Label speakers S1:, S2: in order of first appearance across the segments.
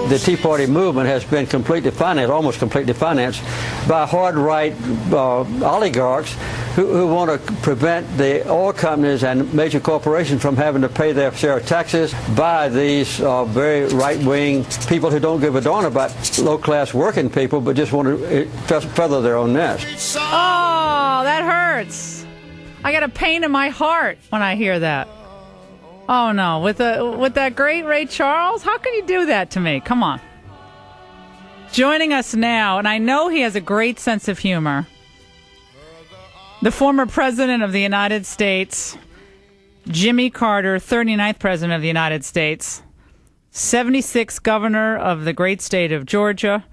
S1: the Tea Party movement has been completely financed, almost completely financed, by hard-right oligarchs who want to prevent the oil companies and major corporations from having to pay their share of taxes by these very right-wing people who don't give a darn about low-class working people, but just want to feather their own nest.
S2: Oh, that hurts. I got a pain in my heart when I hear that. Oh, no. With that great Ray Charles? How can you do that to me? Come on. Joining us now, and I know he has a great sense of humor, the former President of the United States, Jimmy Carter, 39th President of the United States, 76th Governor of the great state of Georgia,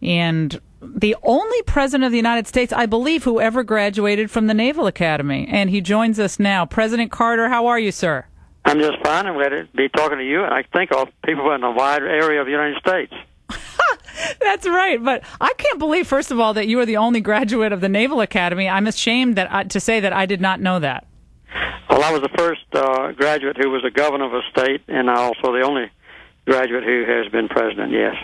S2: and the only President of the United States, I believe, who ever graduated from the Naval Academy. And he joins us now. President Carter, how are you, sir?
S3: I'm just fine. I'm glad to be talking to you, and I think of people in a wide area of the United States.
S2: That's right. But I can't believe, first of all, that you are the only graduate of the Naval Academy. I'm ashamed to say that I did not know that.
S3: Well, I was the first graduate who was a governor of a state, and also the only graduate who has been president, yes.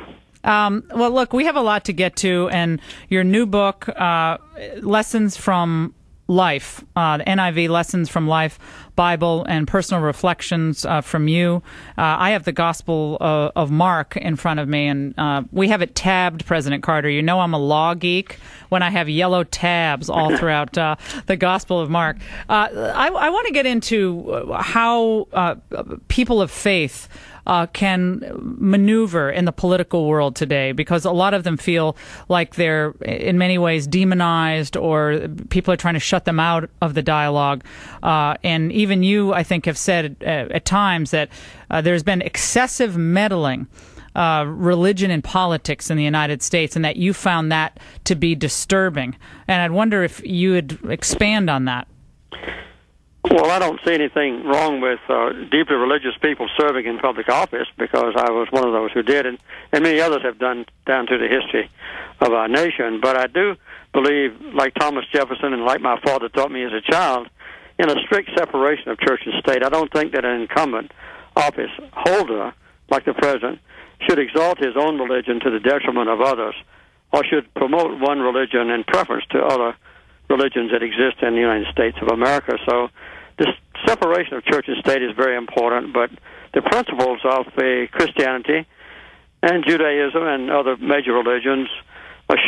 S2: Well, look, we have a lot to get to, and your new book, Lessons from Life, NIV, Lessons from Life, Bible and Personal Reflections from you. I have the Gospel of Mark in front of me, and we have it tabbed, President Carter. You know I'm a law geek when I have yellow tabs all throughout the Gospel of Mark. I want to get into how people of faith can maneuver in the political world today, because a lot of them feel like they're in many ways demonized, or people are trying to shut them out of the dialogue. And even you, I think, have said at times that there's been excessive meddling, religion and politics in the United States, and that you found that to be disturbing. And I'd wonder if you would expand on that.
S3: Well, I don't see anything wrong with deeply religious people serving in public office, because I was one of those who did, and many others have done down through the history of our nation. But I do believe, like Thomas Jefferson and like my father taught me as a child, in a strict separation of church and state. I don't think that an incumbent office holder, like the president, should exalt his own religion to the detriment of others, or should promote one religion in preference to other religions that exist in the United States of America. So this separation of church and state is very important, but the principles of Christianity and Judaism and other major religions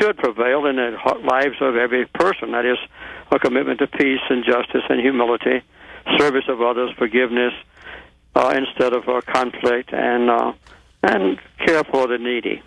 S3: should prevail in the lives of every person. That is, a commitment to peace and justice and humility, service of others, forgiveness instead of conflict, and care for the needy.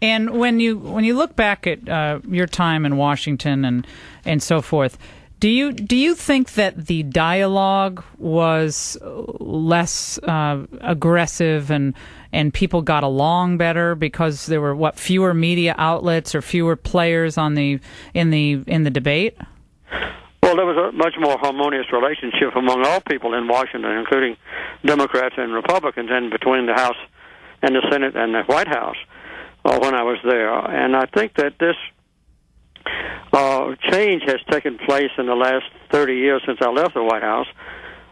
S2: And when you look back at your time in Washington and so forth, do you think that the dialogue was less aggressive and people got along better because there were fewer media outlets or fewer players in the debate?
S3: Well, there was a much more harmonious relationship among all people in Washington, including Democrats and Republicans, and between the House and the Senate and the White House when I was there. And I think that this change has taken place in the last 30 years since I left the White House,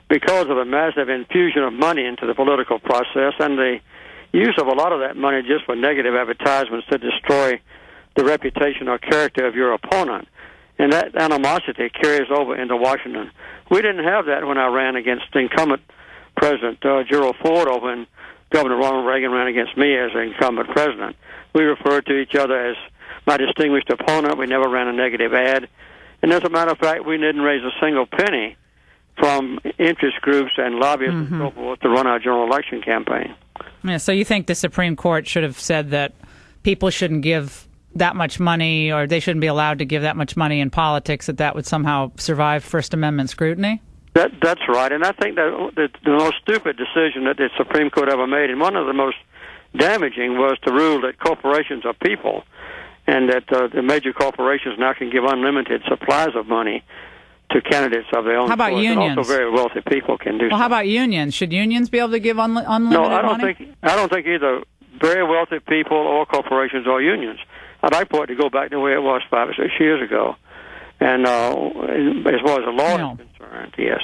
S3: because of a massive infusion of money into the political process and the use of a lot of that money just for negative advertisements to destroy the reputation or character of your opponent. And that animosity carries over into Washington. We didn't have that when I ran against incumbent President Gerald Ford, or when Governor Ronald Reagan ran against me as incumbent president. We referred to each other as my distinguished opponent. We never ran a negative ad. And as a matter of fact, we didn't raise a single penny from interest groups and lobbyists and so forth to run our general election campaign.
S2: Yeah, so you think the Supreme Court should have said that people shouldn't give that much money, or they shouldn't be allowed to give that much money in politics, that would somehow survive First Amendment scrutiny?
S3: That's right, and I think that the most stupid decision that the Supreme Court ever made, and one of the most damaging, was to rule that corporations are people, and that the major corporations now can give unlimited supplies of money to candidates of their own.
S2: How about
S3: choice.
S2: unions?
S3: And also very wealthy people can do so.
S2: Well, how about unions? Should unions be able to give unlimited
S3: money?
S2: No,
S3: I don't think either very wealthy people or corporations or unions. I'd like for it to go back to the way it was 5 or 6 years ago. And as far as the law is concerned, yes.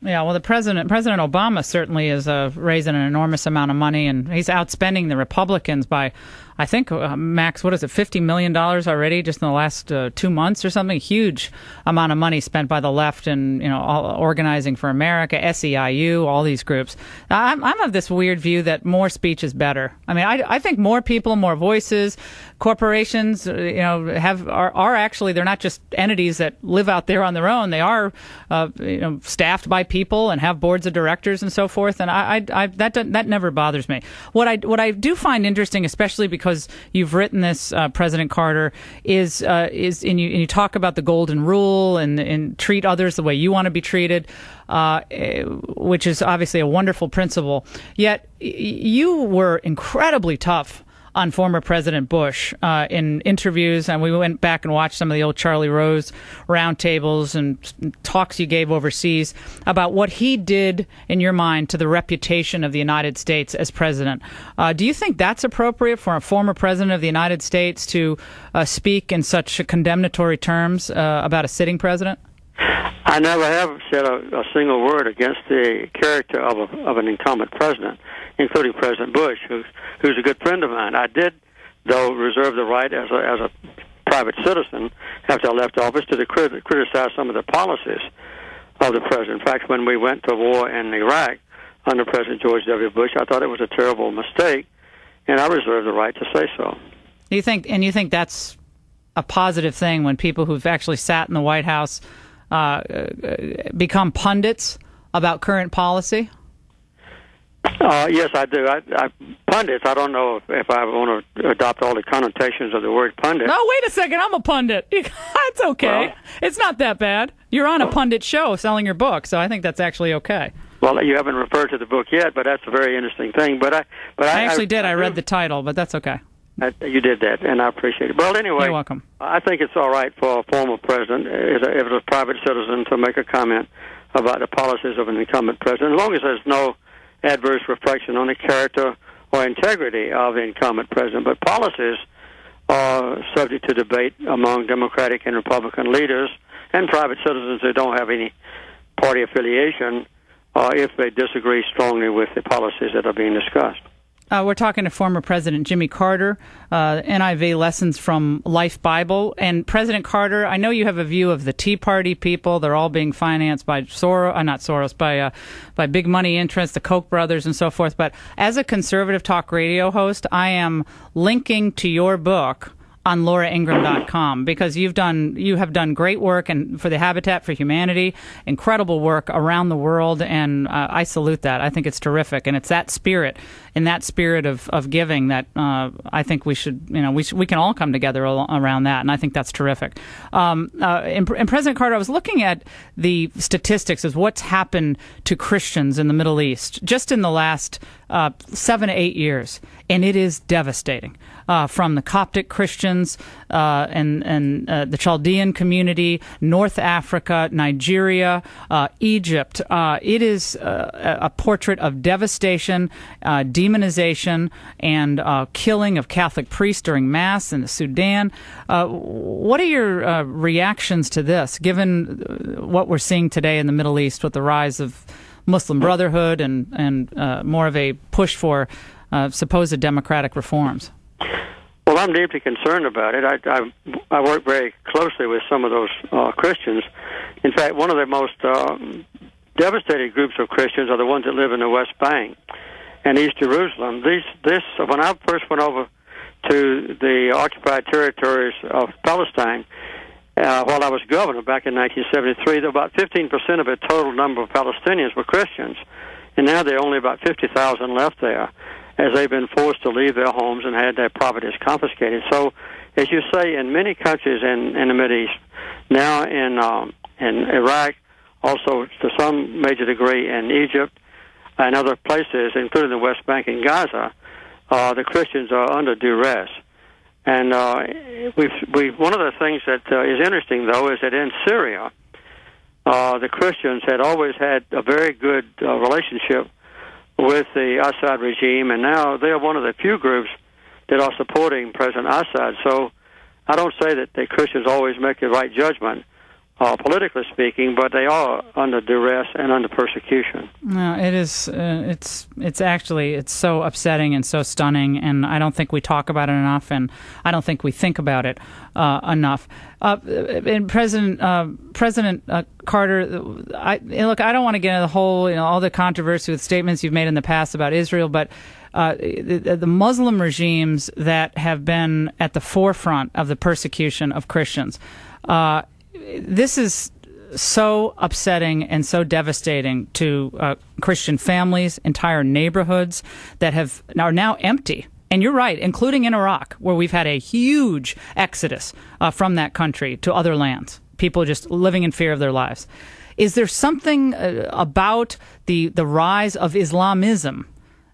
S2: Yeah, well, President Obama certainly is raising an enormous amount of money, and he's outspending the Republicans by, I think, Max, what is it, $50 million already just in the last 2 months or something? Huge amount of money spent by the left and, all Organizing for America, SEIU, all these groups. I'm of this weird view that more speech is better. I mean, I think more people, more voices, corporations, are actually, they're not just entities that live out there on their own. They are, staffed by people and have boards of directors and so forth. And that never bothers me. What I do find interesting, especially because you've written this, President Carter, is and you talk about the golden rule and treat others the way you want to be treated, which is obviously a wonderful principle. Yet you were incredibly tough on former President Bush in interviews, and we went back and watched some of the old Charlie Rose roundtables and talks you gave overseas about what he did, in your mind, to the reputation of the United States as president. Do you think that's appropriate for a former president of the United States to speak in such condemnatory terms about a sitting president?
S3: I never have said a single word against the character of an incumbent president, including President Bush, who's a good friend of mine. I did, though, reserve the right as a private citizen after I left office to criticize some of the policies of the president. In fact, when we went to war in Iraq under President George W. Bush, I thought it was a terrible mistake, and I reserve the right to say so.
S2: You think that's a positive thing when people who've actually sat in the White House become pundits about current policy?
S3: Yes, I do. Pundits, I don't know if I want to adopt all the connotations of the word pundit.
S2: No, wait a second. I'm a pundit. It's okay. Well, it's not that bad. You're on a pundit show selling your book, so I think that's actually okay.
S3: Well, you haven't referred to the book yet, but that's a very interesting thing. But I
S2: actually did. I read the title, but that's okay.
S3: You did that, and I appreciate it. Well, anyway,
S2: you're welcome.
S3: I think it's all right for a former president, if it's a private citizen, to make a comment about the policies of an incumbent president, as long as there's no adverse reflection on the character or integrity of the incumbent president. But policies are subject to debate among Democratic and Republican leaders and private citizens who don't have any party affiliation if they disagree strongly with the policies that are being discussed.
S2: We're talking to former President Jimmy Carter, NIV Lessons from Life Bible. And President Carter, I know you have a view of the Tea Party people. They're all being financed by by big money interests, the Koch brothers and so forth. But as a conservative talk radio host, I am linking to your book on lauraingraham.com because you have done great work and for the Habitat for Humanity, incredible work around the world, and I salute that. I think it's terrific, and it's that spirit, of giving that I think we should, we can all come together around that, and I think that's terrific. And President Carter, I was looking at the statistics of what's happened to Christians in the Middle East just in the last 7 to 8 years, and it is devastating. From the Coptic Christians and the Chaldean community, North Africa, Nigeria, Egypt. It is a portrait of devastation, demonization, and killing of Catholic priests during Mass in the Sudan. What are your reactions to this, given what we're seeing today in the Middle East with the rise of Muslim Brotherhood and more of a push for supposed democratic reforms?
S3: Well, I'm deeply concerned about it. I work very closely with some of those Christians. In fact, one of the most devastated groups of Christians are the ones that live in the West Bank and East Jerusalem. When I first went over to the occupied territories of Palestine, while I was governor back in 1973, about 15% of the total number of Palestinians were Christians, and now there are only about 50,000 left there, as they've been forced to leave their homes and had their properties confiscated. So, as you say, in many countries in the Mideast, now in Iraq, also to some major degree in Egypt and other places, including the West Bank and Gaza, the Christians are under duress. And one of the things that is interesting, though, is that in Syria, the Christians had always had a very good relationship with the Assad regime, and now they are one of the few groups that are supporting President Assad. So I don't say that the Christians always make the right judgment politically speaking, but they are under duress and under persecution.
S2: No, it is. It's actually so upsetting and so stunning, and I don't think we talk about it enough, and I don't think we think about it enough. And President Carter, I don't want to get into the whole, all the controversy with statements you've made in the past about Israel, but the Muslim regimes that have been at the forefront of the persecution of Christians. This is so upsetting and so devastating to Christian families, entire neighborhoods that are now empty. And you're right, including in Iraq, where we've had a huge exodus from that country to other lands, people just living in fear of their lives. Is there something about the rise of Islamism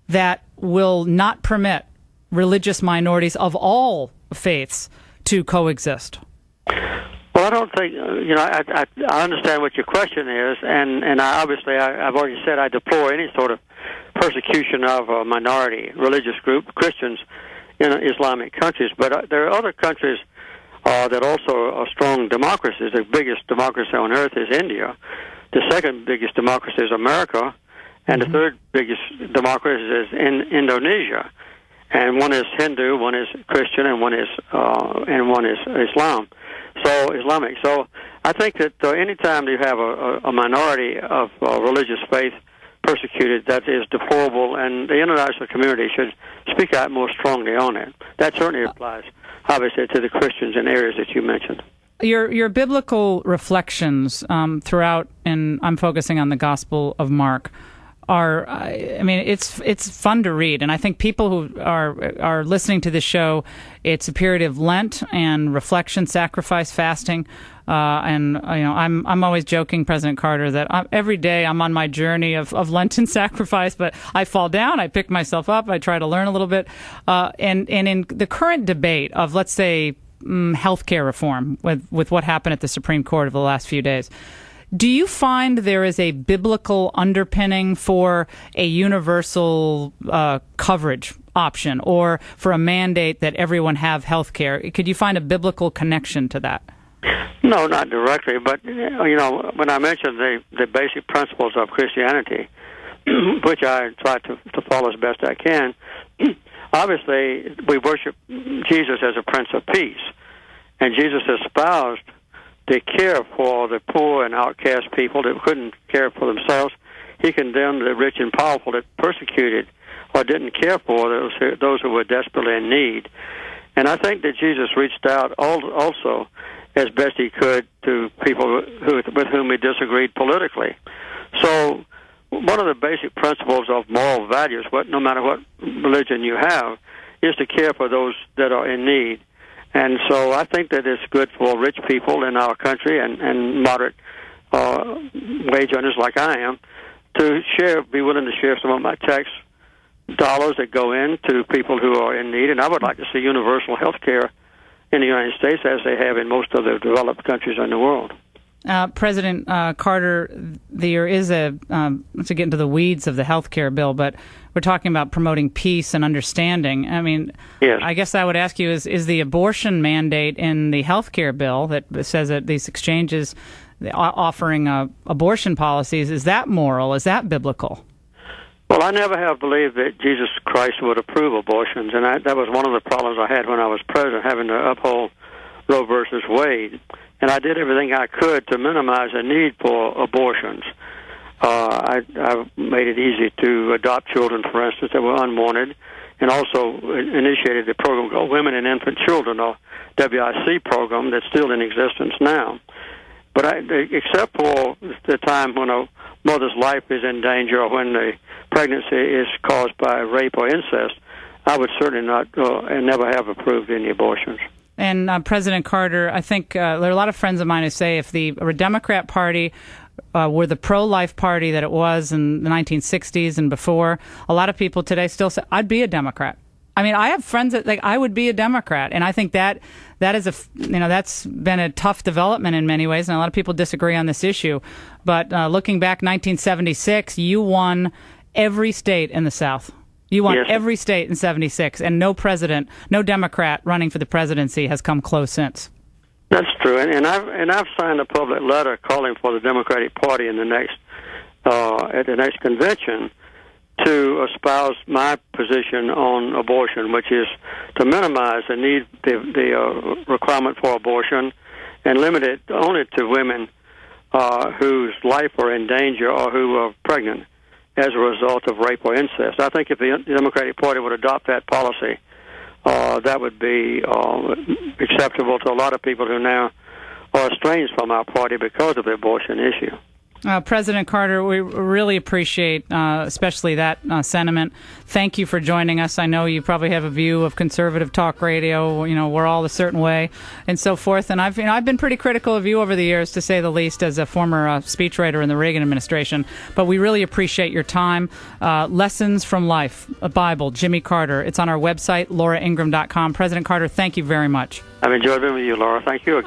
S2: that will not permit religious minorities of all faiths to coexist?
S3: Well, I don't think, I understand what your question is, and I've already said I deplore any sort of persecution of a minority religious group, Christians, in Islamic countries. But there are other countries that also are strong democracies. The biggest democracy on earth is India. The second biggest democracy is America. And the third biggest democracy is in Indonesia. And one is Hindu, one is Christian, and one is Islam. So Islamic. So I think that any time you have a minority of religious faith persecuted, that is deplorable, and the international community should speak out more strongly on it. That certainly applies, obviously, to the Christians in areas that you mentioned.
S2: Your biblical reflections throughout, and I'm focusing on the Gospel of Mark, it's fun to read, and I think people who are listening to this show, it's a period of Lent and reflection, sacrifice, fasting, and I'm always joking, President Carter, that every day I'm on my journey of Lenten sacrifice, but I fall down, I pick myself up, I try to learn a little bit, and in the current debate of, let's say, healthcare reform with what happened at the Supreme Court over the last few days. Do you find there is a biblical underpinning for a universal coverage option or for a mandate that everyone have health care? Could you find a biblical connection to that?
S3: No, not directly, but when I mentioned the basic principles of Christianity, which I try to follow as best I can, obviously we worship Jesus as a Prince of Peace, and Jesus espoused the care for the poor and outcast people that couldn't care for themselves. He condemned the rich and powerful that persecuted or didn't care for those who were desperately in need. And I think that Jesus reached out also as best he could to people with whom he disagreed politically. So one of the basic principles of moral values, no matter what religion you have, is to care for those that are in need. And so I think that it's good for rich people in our country and moderate wage earners like I am to be willing to share some of my tax dollars that go in to people who are in need. And I would like to see universal health care in the United States as they have in most of the developed countries in the world.
S2: President Carter, there is to get into the weeds of the health care bill, but we're talking about promoting peace and understanding. I mean,
S3: yes.
S2: I guess I would ask you, is the abortion mandate in the health care bill that says that these exchanges offering abortion policies, is that moral? Is that biblical?
S3: Well, I never have believed that Jesus Christ would approve abortions, and that was one of the problems I had when I was president, having to uphold Roe versus Wade. And I did everything I could to minimize the need for abortions. I made it easy to adopt children, for instance, that were unwanted, and also initiated a program called Women and Infant Children, or WIC program, that's still in existence now. But except for the time when a mother's life is in danger or when the pregnancy is caused by rape or incest, I would certainly not and never have approved any abortions.
S2: And President Carter, I think there are a lot of friends of mine who say if the Democrat Party were the pro-life party that it was in the 1960s and before, a lot of people today still say, I'd be a Democrat. I mean, I have friends that I would be a Democrat, and I think that is that's been a tough development in many ways, and a lot of people disagree on this issue. But looking back, 1976, you won every state in the South. You won every state in 76, and no president, no Democrat running for the presidency has come close since.
S3: That's true, and I've signed a public letter calling for the Democratic Party in the next at the next convention to espouse my position on abortion, which is to minimize the requirement for abortion and limit it only to women whose life are in danger or who are pregnant as a result of rape or incest. I think if the Democratic Party would adopt that policy, that would be acceptable to a lot of people who now are estranged from our party because of the abortion issue.
S2: President Carter, we really appreciate especially that sentiment. Thank you for joining us. I know you probably have a view of conservative talk radio. You know, we're all a certain way and so forth. And I've been pretty critical of you over the years, to say the least, as a former speechwriter in the Reagan administration. But we really appreciate your time. Lessons from Life, a Bible, Jimmy Carter. It's on our website, lauraingraham.com. President Carter, thank you very much.
S3: I've enjoyed being with you, Laura. Thank you.